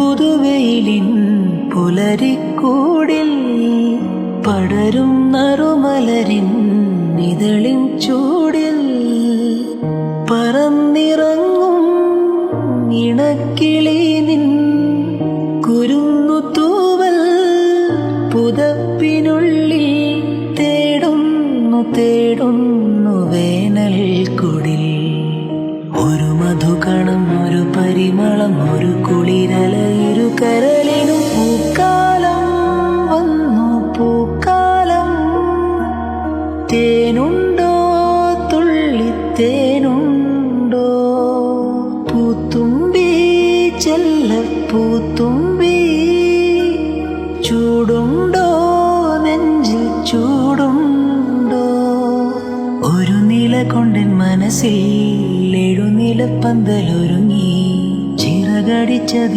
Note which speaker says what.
Speaker 1: പുതുവെയിലിൻ പുലരിക്കൂടിൽ പടരും നറുമലരിൻ ഇതളിൻ ചൂടിൽ പറന്നിറങ്ങും ഇണക്കിളി നിൻ കുരുന്നു തൂവൽ പുതപ്പിനുള്ളിൽ തേടുന്നു വേനൽ കുടിൽ. ഒരു മധുകണം, ഒരു പരിമളം, ഒരു കുളിരല, ഇരു കരളിനും പൂക്കാലം വന്നു പൂക്കാലം. തേനുണ്ടോ തുള്ളിത്തേനുണ്ടോ പൂത്തുമ്പി ചെല്ലപ്പൂത്തുമ്പി. ചൂടുണ്ടോ നെഞ്ചിൽ ചൂടുണ്ടോ. ഒരു നില കൊണ്ടൻ മനസ്സിൽ എഴുനിലപ്പന്തലൊരുങ്ങി ചിറകടിച്ചതി